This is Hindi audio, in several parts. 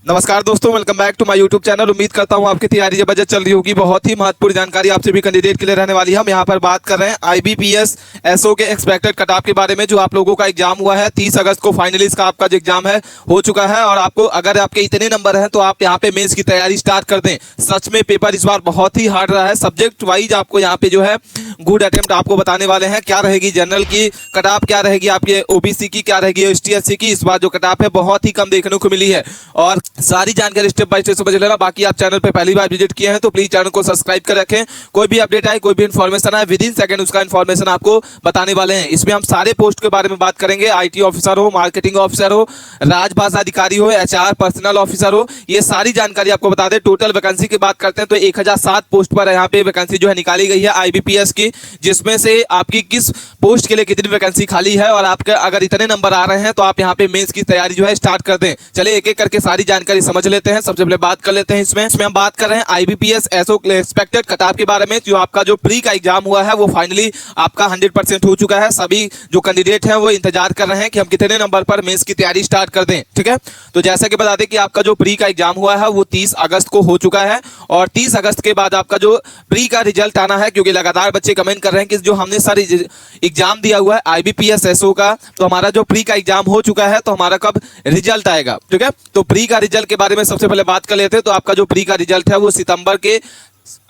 नमस्कार दोस्तों, welcome back to my YouTube channel. उम्मीद करता हूं आपकी तैयारी जबरदस्त चल रही होगी। बहुत ही महत्वपूर्ण जानकारी आपसे भी कैंडिडेट के लिए रहने वाली है। हम यहां पर बात कर रहे हैं आईबीपीएस एसओ के एक्सपेक्टेड कट ऑफ के बारे में, जो आप लोगों का एग्जाम हुआ है 30 अगस्त को। फाइनली इसका आपका जो एग्जाम है हो चुका है, और आपको अगर आपके इतने नंबर हैं तो आप यहाँ पे मेंस की तैयारी स्टार्ट कर दें। सच में पेपर इस बार बहुत ही हार्ड रहा है। सब्जेक्ट वाइज आपको यहाँ पे जो है गुड अटेम्प्ट आपको बताने वाले हैं। क्या रहेगी जनरल की कट ऑफ, क्या रहेगी आपके ओबीसी की, क्या रहेगी एसटी/एससी की। इस बार जो कट ऑफ है बहुत ही कम देखने को मिली है, और सारी जानकारी स्टेप बाय स्टेप समझ लेना। बाकी आप चैनल पे पहली बार विजिट किए हैं तो प्लीज चैनल को सब्सक्राइब कर रखें। कोई भी अपडेट आए, कोई भी इन्फॉर्मेशन आए, विद इन सेकंड उसका इन्फॉर्मेशन आपको बताने वाले हैं। इसमें हम सारे पोस्ट के बारे में बात करेंगे। आईटी ऑफिसर हो, मार्केटिंग ऑफिसर हो, राजभाषा अधिकारी हो, एचआर पर्सनल ऑफिसर हो, ये सारी जानकारी आपको बता दें। टोटल वैकेंसी की बात करते हैं तो 1007 पोस्ट पर यहाँ पे वैकेंसी जो है निकाली गई है आईबीपीएस की, जिसमें से आपकी किस पोस्ट के लिए कितनी वैकेंसी खाली है, और आपके अगर इतने नंबर आ रहे हैं तो आप यहाँ पे मेंस की तैयारी जो है स्टार्ट कर दें। चलिए एक एक करके सारी जानकारी समझ लेते हैं। सबसे पहले बात कर लेते हैं इसमें हम बात कर रहे हैं IBPS SO expected cut off के बारे में। जो आपका जो प्री का एग्जाम हुआ है वो फाइनली आपका 100% हो चुका है। सभी जो कैंडिडेट हैं वो इंतजार कर रहे हैं कि हम कितने नंबर पर मेंस की तैयारी स्टार्ट कर दें। ठीक है, तो जैसा कि बता दें कि आपका जो प्री का एग्जाम हुआ है वो 30 अगस्त को हो चुका है, और 30 अगस्त के बाद आपका जो प्री का रिजल्ट आना है, क्योंकि लगातार बच्चे कमेंट कर रहे हैं कि जो हमने सर एग्जाम दिया हुआ है आईबीपीएस एसओ का, तो हमारा जो प्री का एग्जाम हो चुका है तो हमारा कब रिजल्ट आएगा। ठीक है, तो प्री का रिजल्ट के बारे में सबसे पहले बात कर लेते हैं। तो आपका जो प्री का रिजल्ट है वो सितंबर के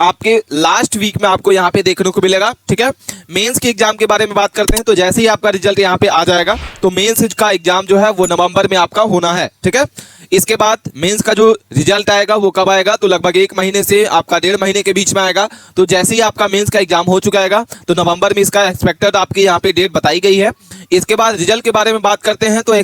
आपके लास्ट वीक में आपको यहाँ पे देखने को मिलेगा। ठीक है, मेंस के एग्जाम के बारे में बात करते हैं तो जैसे ही आपका रिजल्ट यहाँ पे आ जाएगा तो मेंस का एग्जाम जो है वो नवंबर में आपका होना है। ठीक है, इसके बाद मेंस का जो रिजल्ट आएगा वो कब आएगा, तो लगभग 1 महीने से आपका 1.5 महीने के बीच में आएगा। तो जैसे ही आपका मेंस का एग्जाम हो चुका है तो नवंबर में इसका एक्सपेक्टेड आपकी यहाँ पे डेट बताई गई है। इसके बाद रिजल्ट के बारे में बात करते हैं तो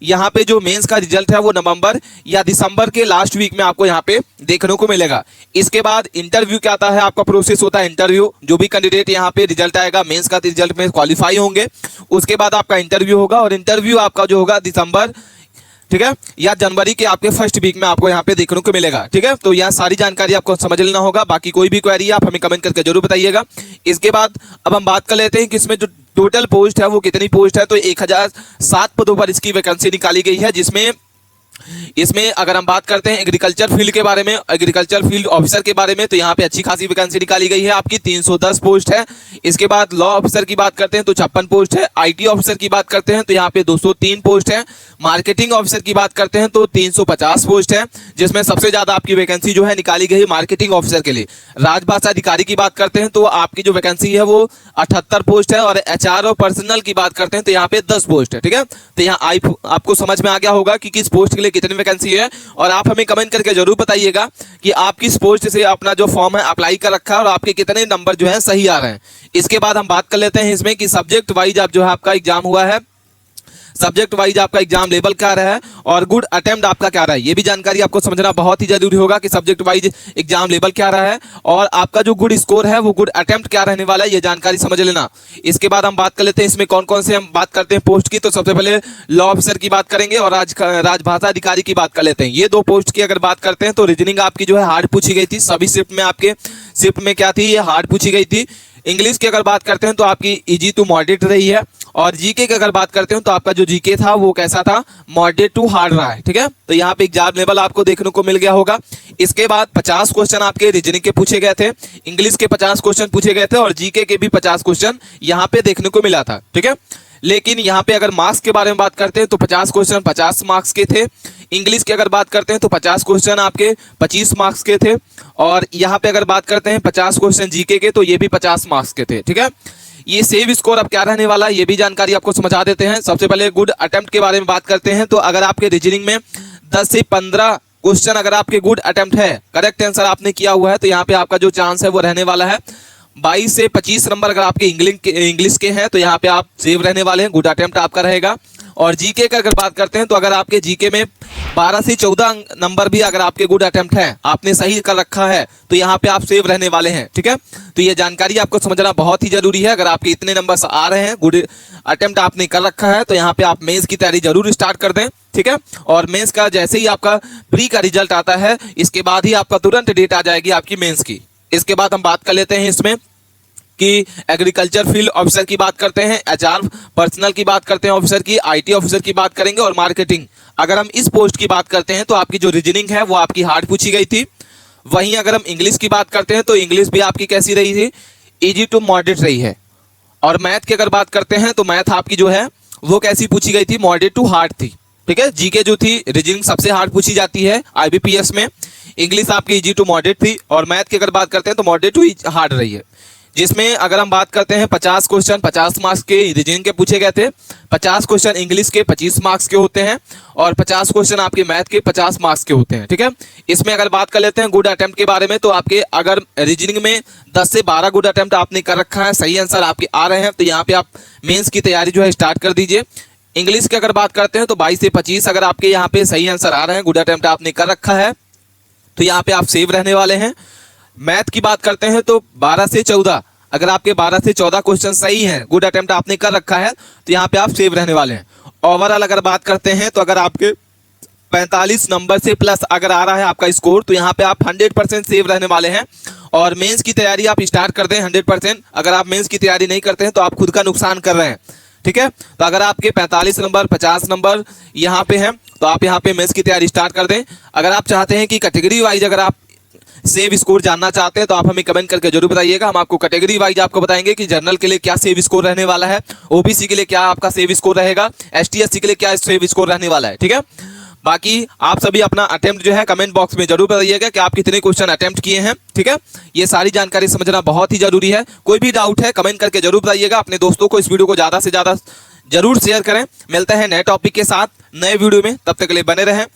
यहाँ पे जो मेंस का रिजल्ट है वो नवंबर या दिसंबर के लास्ट वीक में आपको यहाँ पे देखने को मिलेगा। इसके बाद इंटरव्यू क्या आता है, आपका प्रोसेस होता है इंटरव्यू। जो भी कैंडिडेट यहाँ पे रिजल्ट आएगा मेंस का रिजल्ट में क्वालिफाई होंगे, उसके बाद आपका इंटरव्यू होगा, और इंटरव्यू आपका जो होगा दिसंबर, ठीक है, या जनवरी के आपके फर्स्ट वीक में आपको यहाँ पे देखने को मिलेगा। ठीक है, तो यह सारी जानकारी आपको समझ लेना होगा। बाकी कोई भी क्वेरी है आप हमें कमेंट करके जरूर बताइएगा। इसके बाद अब हम बात कर लेते हैं कि इसमें जो टोटल पोस्ट है वो कितनी पोस्ट है। तो 1007 पदों पर इसकी वैकेंसी निकाली गई है, जिसमें इसमें अगर हम बात करते हैं एग्रीकल्चर फील्ड के बारे में, एग्रीकल्चर फील्ड ऑफिसर के बारे में, तो यहाँ पे अच्छी खासी वैकेंसी निकाली गई है आपकी, 310 पोस्ट है। इसके बाद लॉ ऑफिसर की बात करते हैं तो 56 पोस्ट है। आईटी ऑफिसर की बात करते हैं तो यहाँ पे 203 पोस्ट है। मार्केटिंग ऑफिसर की बात करते हैं तो 350 पोस्ट है, जिसमें सबसे ज्यादा आपकी वैकेंसी जो है निकाली गई मार्केटिंग ऑफिसर के लिए। राजभाषा अधिकारी की बात करते हैं तो आपकी जो वैकेंसी है वो 78 पोस्ट है, और एचआर और पर्सनल की बात करते हैं तो यहाँ पे 10 पोस्ट है। ठीक है, तो यहाँ आपको समझ में आ गया होगा कि किस पोस्ट के लिए कितनी वैकेंसी है, और आप हमें कमेंट करके जरूर बताइएगा कि आप किस पोस्ट से अपना जो फॉर्म है अप्लाई कर रखा है और आपके कितने नंबर जो है सही आ रहे हैं। इसके बाद हम बात कर लेते हैं इसमें कि सब्जेक्ट वाइज आप जो है आपका एग्जाम हुआ है, सब्जेक्ट वाइज आपका एग्जाम लेवल क्या रहा है और गुड अटेम्प्ट आपका क्या रहा है। ये भी जानकारी आपको समझना बहुत ही जरूरी होगा कि सब्जेक्ट वाइज एग्जाम लेवल क्या रहा है और आपका जो गुड स्कोर है वो गुड अटेम्प्ट क्या रहने वाला है, ये जानकारी समझ लेना। इसके बाद हम बात कर लेते हैं इसमें कौन कौन से हम बात करते हैं पोस्ट की। तो सबसे पहले लॉ ऑफिसर की बात करेंगे और राजभाषा अधिकारी की बात कर लेते हैं। ये 2 पोस्ट की अगर बात करते हैं तो रीजनिंग आपकी जो है हार्ड पूछी गई थी। सभी शिफ्ट में आपके शिफ्ट में क्या थी, ये हार्ड पूछी गई थी। इंग्लिश की अगर बात करते हैं तो आपकी इजी टू मॉडरेट रही है, और जीके की अगर बात करते हैं तो आपका जो जीके था वो कैसा था, मॉडरेट टू हार्ड रहा है। ठीक है, तो यहाँ पे एग्जाम लेवल आपको देखने को मिल गया होगा। इसके बाद 50 क्वेश्चन आपके रीजनिंग के पूछे गए थे, इंग्लिश के 50 क्वेश्चन पूछे गए थे, और जीके के भी 50 क्वेश्चन यहाँ पे देखने को मिला था। ठीक है, लेकिन यहाँ पे अगर मार्क्स के बारे में बात करते हैं तो 50 क्वेश्चन 50 मार्क्स के थे। इंग्लिश की अगर बात करते हैं तो 50 क्वेश्चन आपके 25 मार्क्स के थे, और यहाँ पे अगर बात करते हैं 50 क्वेश्चन जीके के तो ये भी 50 मार्क्स के थे। ठीक है, ये सेव स्कोर अब क्या रहने वाला है ये भी जानकारी आपको समझा देते हैं। सबसे पहले गुड अटेम्प्ट के बारे में बात करते हैं। तो अगर आपके रीजनिंग में 10 से 15 क्वेश्चन अगर आपके गुड अटेम्प्ट है, करेक्ट आंसर आपने किया हुआ है, तो यहाँ पे आपका जो चांस है वो रहने वाला है 22 से 25 नंबर अगर आपके इंग्लिश के हैं तो यहाँ पे आप सेव रहने वाले हैं, गुड अटेम्प्ट आपका रहेगा। और जीके का अगर बात करते हैं तो अगर आपके जीके में 12 से 14 नंबर भी अगर आपके गुड अटेम्प्ट है, आपने सही कर रखा है, तो यहाँ पे आप सेव रहने वाले हैं। ठीक है, तो ये जानकारी आपको समझना बहुत ही जरूरी है। अगर आपके इतने नंबर आ रहे हैं, गुड अटेम्प्ट आपने कर रखा है, तो यहाँ पे आप मेंस की तैयारी जरूर स्टार्ट कर दें। ठीक है, और मेंस का जैसे ही आपका प्री का रिजल्ट आता है इसके बाद ही आपका तुरंत डेट आ जाएगी आपकी मेंस की। इसके बाद हम बात कर लेते हैं इसमें कि एग्रीकल्चर फील्ड ऑफिसर की बात करते हैं, एचआर पर्सनल की बात करते हैं ऑफिसर की, आईटी ऑफिसर की बात करेंगे और मार्केटिंग। अगर हम इस पोस्ट की बात करते हैं तो आपकी जो रीजनिंग है वो आपकी हार्ड पूछी गई थी। वहीं अगर हम इंग्लिश की बात करते हैं तो इंग्लिश भी आपकी कैसी रही थी, इजी टू मॉडरेट रही है। और मैथ की अगर बात करते हैं तो मैथ आपकी जो है वो कैसी पूछी गई थी, मॉडरेट टू हार्ड थी। ठीक है, जीके जो थी रीजनिंग सबसे हार्ड पूछी जाती है आईबीपीएस में, इंग्लिश आपकी इजी टू मॉडरेट थी। और मैथ की अगर बात करते हैं तो मॉडरेट टू हार्ड रही है, जिसमें अगर हम बात करते हैं 50 क्वेश्चन 50 मार्क्स के रीजनिंग के पूछे गए थे, 50 क्वेश्चन इंग्लिश के 25 मार्क्स के होते हैं और 50 क्वेश्चन आपके मैथ के 50 मार्क्स के होते हैं। ठीक है, इसमें अगर बात कर लेते हैं गुड अटेम्प्ट के बारे में, तो आपके अगर रीजनिंग में 10 से 12 गुड अटेम्प्ट आपने कर रखा है, सही आंसर आपके आ रहे हैं, तो यहाँ पे आप मेंस की तैयारी जो है स्टार्ट कर दीजिए। इंग्लिश की अगर बात करते हैं तो 22 से 25 अगर आपके यहाँ पे सही आंसर आ रहे हैं, गुड अटेम्प्ट आपने कर रखा है, तो यहाँ पे आप सेव रहने वाले हैं। मैथ की बात करते हैं तो 12 से 14 अगर आपके 12 से 14 क्वेश्चन सही हैं, गुड अटेम्प्ट आपने कर रखा है, तो यहाँ पे आप सेव रहने वाले हैं। ओवरऑल अगर बात करते हैं तो अगर आपके 45 नंबर से प्लस अगर आ रहा है आपका स्कोर, तो यहाँ पे आप 100% सेव रहने वाले हैं। और मेंस की तैयारी आप स्टार्ट कर दें 100%। अगर आप मेंस की तैयारी नहीं करते हैं तो आप खुद का नुकसान कर रहे हैं। ठीक है, तो अगर आपके 45 नंबर 50 नंबर यहाँ पे हैं तो आप यहाँ पे मेंस की तैयारी स्टार्ट कर दें। अगर आप चाहते हैं कि कैटेगरी वाइज अगर आप सेव स्कोर जानना चाहते हैं तो आप हमें कमेंट करके जरूर बताइएगा, हम आपको कैटेगरी वाइज आपको बताएंगे कि जनरल के लिए क्या सेव स्कोर रहने वाला है, ओबीसी के लिए क्या आपका सेव स्कोर रहेगा, एसटी एससी के लिए क्या सेव स्कोर रहने वाला है। ठीक है, बाकी आप सभी अपना अटेम्प्ट जो है कमेंट बॉक्स में जरूर बताइएगा कि आप कितने क्वेश्चन अटेम्प्ट किए हैं। ठीक है, ये सारी जानकारी समझना बहुत ही जरूरी है। कोई भी डाउट है कमेंट करके जरूर बताइएगा। अपने दोस्तों को इस वीडियो को ज्यादा से ज्यादा जरूर शेयर करें। मिलते हैं नए टॉपिक के साथ नए वीडियो में, तब तक के लिए बने रहें।